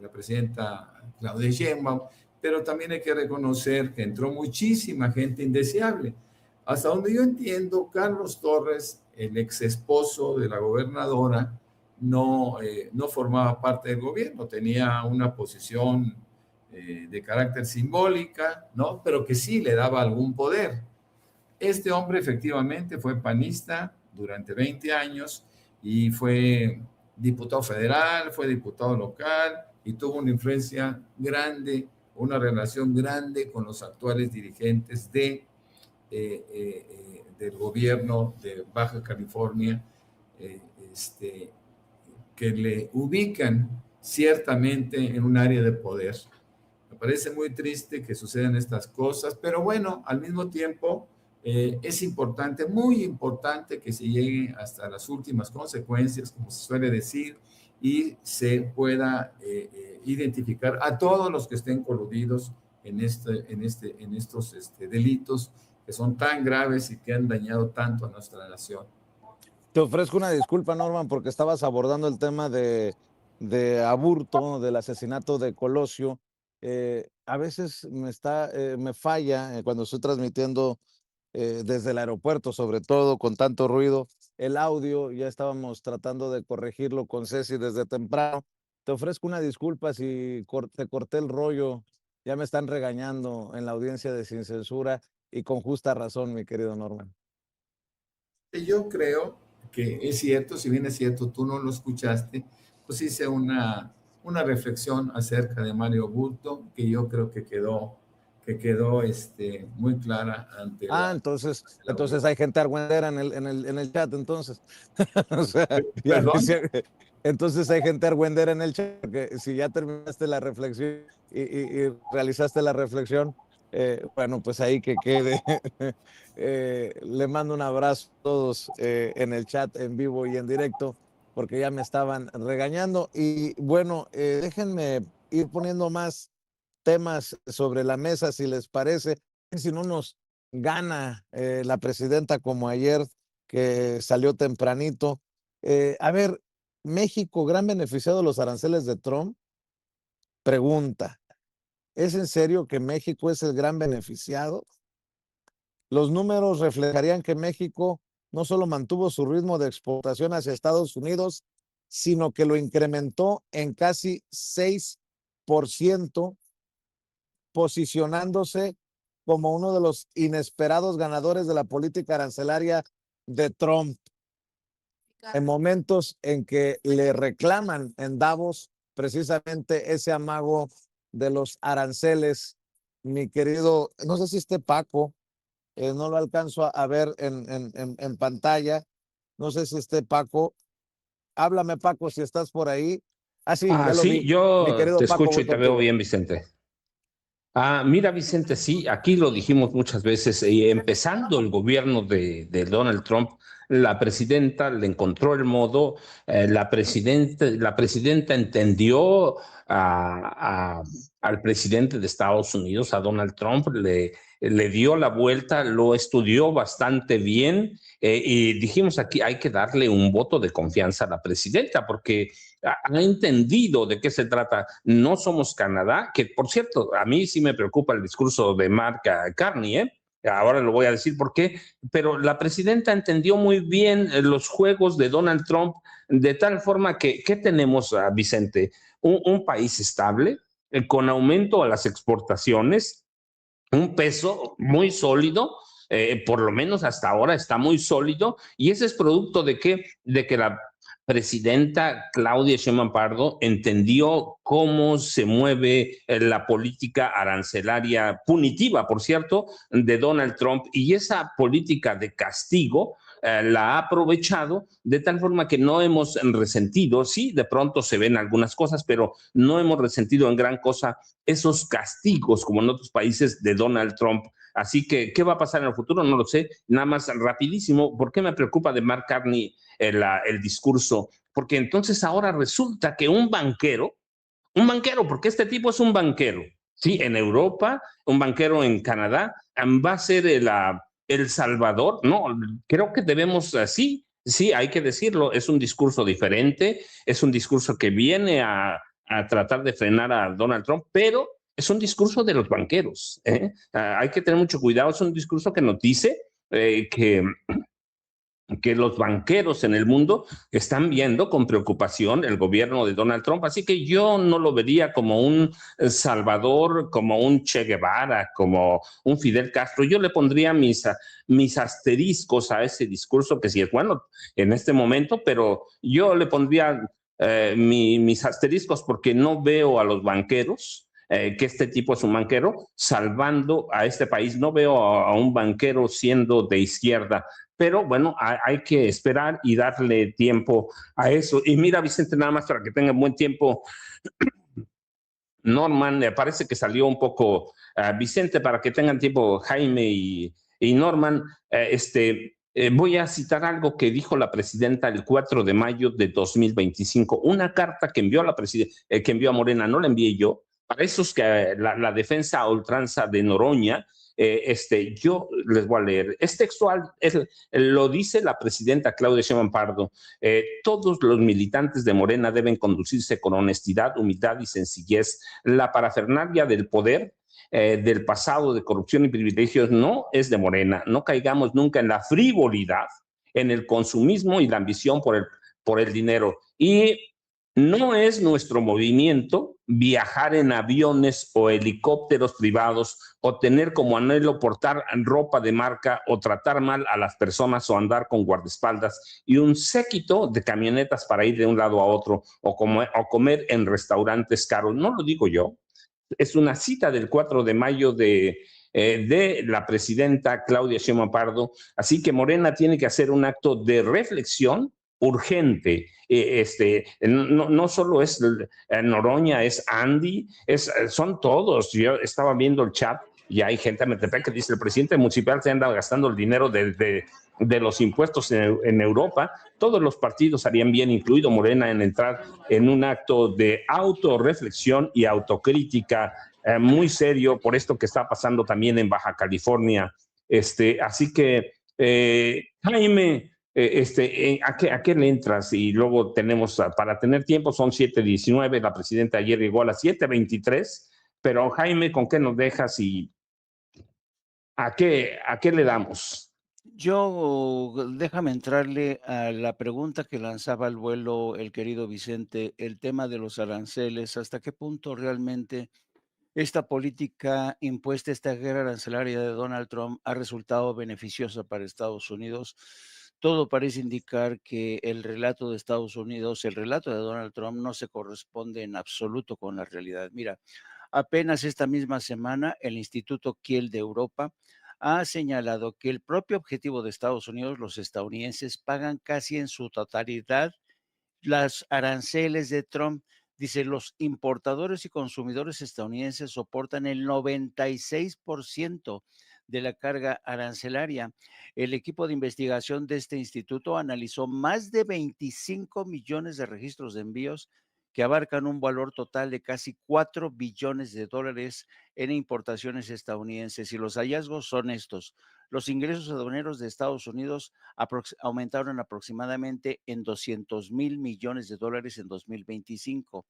la presidenta Claudia Sheinbaum, pero también hay que reconocer que entró muchísima gente indeseable. Hasta donde yo entiendo, Carlos Torres, el ex esposo de la gobernadora, no formaba parte del gobierno, tenía una posición de carácter simbólica, ¿no? Pero que sí le daba algún poder. Este hombre efectivamente fue panista durante 20 años y fue diputado federal, fue diputado local y tuvo una influencia grande, una relación grande con los actuales dirigentes del gobierno de Baja California, que le ubican ciertamente en un área de poder. Me parece muy triste que sucedan estas cosas, pero bueno, al mismo tiempo es importante, muy importante que se llegue hasta las últimas consecuencias, como se suele decir, y se pueda identificar a todos los que estén coludidos en estos delitos que son tan graves y que han dañado tanto a nuestra nación. Te ofrezco una disculpa, Norman, porque estabas abordando el tema de Aburto, del asesinato de Colosio. A veces me falla cuando estoy transmitiendo desde el aeropuerto, sobre todo con tanto ruido, el audio. Ya estábamos tratando de corregirlo con Ceci desde temprano. Te ofrezco una disculpa si te corté el rollo. Ya me están regañando en la audiencia de Sin Censura y con justa razón, mi querido Norman. Yo creo que es cierto, si bien es cierto, tú no lo escuchaste, pues hice una reflexión acerca de Mario Aburto, que yo creo que quedó muy clara ante entonces hay gente argüendera en el chat, entonces. O sea, entonces hay gente argüendera en el chat, porque si ya terminaste la reflexión y realizaste la reflexión, bueno, pues ahí que quede. Le mando un abrazo a todos en el chat, en vivo y en directo, porque ya me estaban regañando. Y bueno, déjenme ir poniendo más temas sobre la mesa, si les parece. Si no nos gana la presidenta como ayer que salió tempranito. A ver, México, gran beneficiado de los aranceles de Trump. Pregunta, ¿es en serio que México es el gran beneficiado? Los números reflejarían que México no solo mantuvo su ritmo de exportación hacia Estados Unidos, sino que lo incrementó en casi 6%, posicionándose como uno de los inesperados ganadores de la política arancelaria de Trump, en momentos en que le reclaman en Davos precisamente ese amago de los aranceles. Mi querido, no sé si esté Paco, no lo alcanzo a ver en pantalla, no sé si esté Paco. Háblame, Paco, si estás por ahí. Ah, sí, ya lo Sí, vi. Mi yo querido te Paco, escucho voy y te veo contigo. bien, Vicente. Mira, Vicente, sí, aquí lo dijimos muchas veces, empezando el gobierno de Donald Trump, la presidenta le encontró el modo, la presidenta entendió al presidente de Estados Unidos, a Donald Trump, le dio la vuelta, lo estudió bastante bien, y dijimos aquí hay que darle un voto de confianza a la presidenta porque ha entendido de qué se trata. No somos Canadá, que por cierto, a mí sí me preocupa el discurso de Mark Carney, ¿eh? Ahora lo voy a decir por qué, pero la presidenta entendió muy bien los juegos de Donald Trump de tal forma que, ¿qué tenemos, Vicente? Un país estable, con aumento a las exportaciones, un peso muy sólido, por lo menos hasta ahora está muy sólido, y ese es producto de que la presidenta Claudia Sheinbaum Pardo entendió cómo se mueve la política arancelaria punitiva, por cierto, de Donald Trump, y esa política de castigo la ha aprovechado de tal forma que no hemos resentido, sí, de pronto se ven algunas cosas, pero no hemos resentido en gran cosa esos castigos como en otros países de Donald Trump. Así que, ¿qué va a pasar en el futuro? No lo sé. Nada más rapidísimo, ¿por qué me preocupa de Mark Carney el discurso? Porque entonces ahora resulta que un banquero, porque este tipo es un banquero, sí, en Europa, un banquero en Canadá, va a ser el Salvador. No, creo que debemos así, sí, hay que decirlo, es un discurso diferente, es un discurso que viene a tratar de frenar a Donald Trump, pero es un discurso de los banqueros, ¿eh? Hay que tener mucho cuidado, es un discurso que nos dice que los banqueros en el mundo están viendo con preocupación el gobierno de Donald Trump, así que yo no lo vería como un Salvador, como un Che Guevara, como un Fidel Castro. Yo le pondría mis asteriscos a ese discurso, que sí es bueno en este momento, pero yo le pondría mis asteriscos porque no veo a los banqueros, que este tipo es un banquero, salvando a este país. No veo a un banquero siendo de izquierda, pero bueno, hay que esperar y darle tiempo a eso. Y mira, Vicente, nada más para que tengan buen tiempo, Norman, parece que salió un poco Vicente, para que tengan tiempo Jaime y Norman, voy a citar algo que dijo la presidenta el 4 de mayo de 2025, una carta que envió a que envió a Morena, no la envié yo, para esos que la defensa a ultranza de Noroña. Yo les voy a leer. Es textual, lo dice la presidenta Claudia Sheinbaum Pardo. Todos los militantes de Morena deben conducirse con honestidad, humildad y sencillez. La parafernalia del poder, del pasado de corrupción y privilegios no es de Morena. No caigamos nunca en la frivolidad, en el consumismo y la ambición por el dinero. Y no es nuestro movimiento viajar en aviones o helicópteros privados o tener como anhelo portar ropa de marca o tratar mal a las personas o andar con guardaespaldas y un séquito de camionetas para ir de un lado a otro o comer en restaurantes caros. No lo digo yo, es una cita del 4 de mayo de la presidenta Claudia Sheinbaum Pardo. Así que Morena tiene que hacer un acto de reflexión urgente. No solo es Noroña, es Andy, son todos. Yo estaba viendo el chat y hay gente en Metepec que dice: el presidente municipal se anda gastando el dinero de los impuestos en Europa. Todos los partidos harían bien, incluido Morena, en entrar en un acto de autorreflexión y autocrítica muy serio por esto que está pasando también en Baja California. Así que, Jaime, ¿a qué le entras? Y luego tenemos, para tener tiempo, son 7:19, la presidenta ayer llegó a las 7:23, pero Jaime, ¿con qué nos dejas y a qué le damos? Déjame entrarle a la pregunta que lanzaba al vuelo el querido Vicente, el tema de los aranceles, hasta qué punto realmente esta política impuesta, esta guerra arancelaria de Donald Trump ha resultado beneficiosa para Estados Unidos. Todo parece indicar que el relato de Estados Unidos, el relato de Donald Trump no se corresponde en absoluto con la realidad. Mira, apenas esta misma semana el Instituto Kiel de Europa ha señalado que el propio objetivo de Estados Unidos, los estadounidenses, pagan casi en su totalidad las aranceles de Trump. Dice, los importadores y consumidores estadounidenses soportan el 96% de la carga arancelaria. El equipo de investigación de este instituto analizó más de 25 millones de registros de envíos que abarcan un valor total de casi 4 billones de dólares en importaciones estadounidenses. Y los hallazgos son estos. Los ingresos aduaneros de Estados Unidos aumentaron aproximadamente en 200 mil millones de dólares en 2025,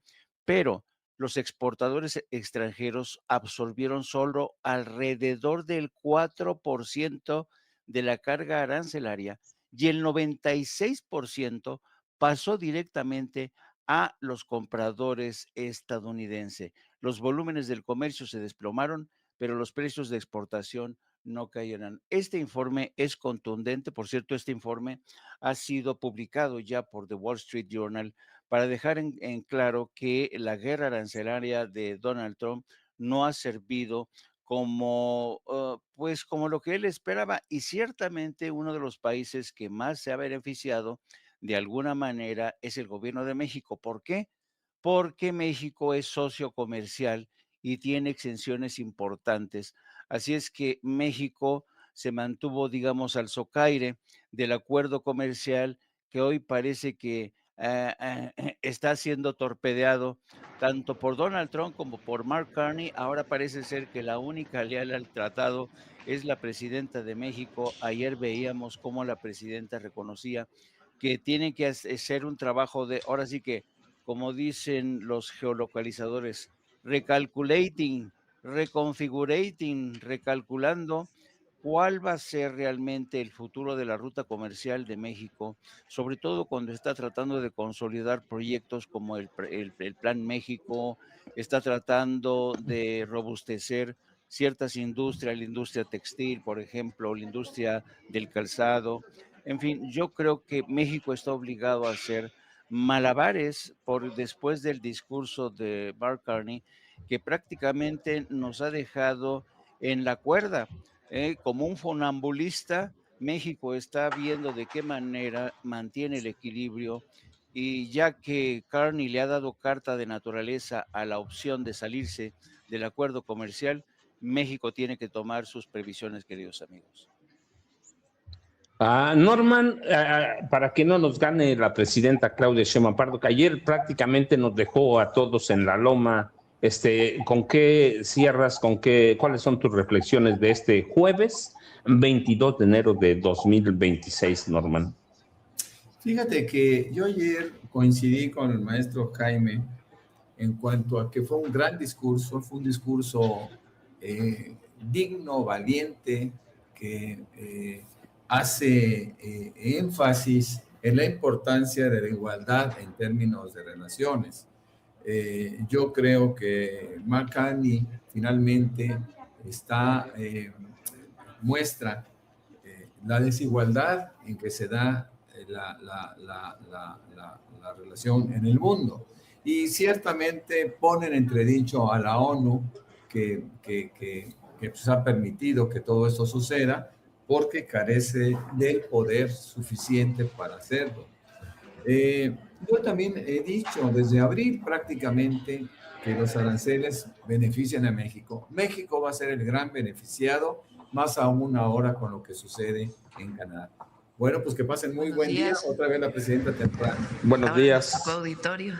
pero los exportadores extranjeros absorbieron solo alrededor del 4% de la carga arancelaria y el 96% pasó directamente a los compradores estadounidenses. Los volúmenes del comercio se desplomaron, pero los precios de exportación no cayeron. Este informe es contundente. Por cierto, este informe ha sido publicado ya por The Wall Street Journal para dejar en claro que la guerra arancelaria de Donald Trump no ha servido como, pues como lo que él esperaba, y ciertamente uno de los países que más se ha beneficiado de alguna manera es el gobierno de México. ¿Por qué? Porque México es socio comercial y tiene exenciones importantes. Así es que México se mantuvo, digamos, al socaire del acuerdo comercial que hoy parece que está siendo torpedeado tanto por Donald Trump como por Mark Carney. Ahora parece ser que la única leal al tratado es la presidenta de México. Ayer veíamos cómo la presidenta reconocía que tiene que hacer un trabajo de, ahora sí que, como dicen los geolocalizadores, recalculating, reconfigurating, recalculando cuál va a ser realmente el futuro de la ruta comercial de México, sobre todo cuando está tratando de consolidar proyectos como el Plan México, está tratando de robustecer ciertas industrias, la industria textil, por ejemplo, la industria del calzado. En fin, yo creo que México está obligado a hacer malabares después del discurso de Mark Carney, que prácticamente nos ha dejado en la cuerda. Como un funambulista, México está viendo de qué manera mantiene el equilibrio, y ya que Carney le ha dado carta de naturaleza a la opción de salirse del acuerdo comercial, México tiene que tomar sus previsiones, queridos amigos. Norman, para que no nos gane la presidenta Claudia Sheinbaum Pardo, que ayer prácticamente nos dejó a todos en la loma, ¿con qué cierras? ¿Cuáles son tus reflexiones de este jueves 22 de enero de 2026, Norman? Fíjate que yo ayer coincidí con el maestro Jaime en cuanto a que fue un gran discurso, fue un discurso digno, valiente, que hace énfasis en la importancia de la igualdad en términos de relaciones. Yo creo que Mark Carney finalmente muestra la desigualdad en que se da la relación en el mundo. Y ciertamente pone en entredicho a la ONU que pues ha permitido que todo esto suceda, porque carece del poder suficiente para hacerlo. Yo también he dicho desde abril prácticamente que los aranceles benefician a México. México va a ser el gran beneficiado, más aún ahora con lo que sucede en Canadá. Bueno, pues que pasen muy buen día. Otra vez la presidenta temprano. Buenos días. Auditorio.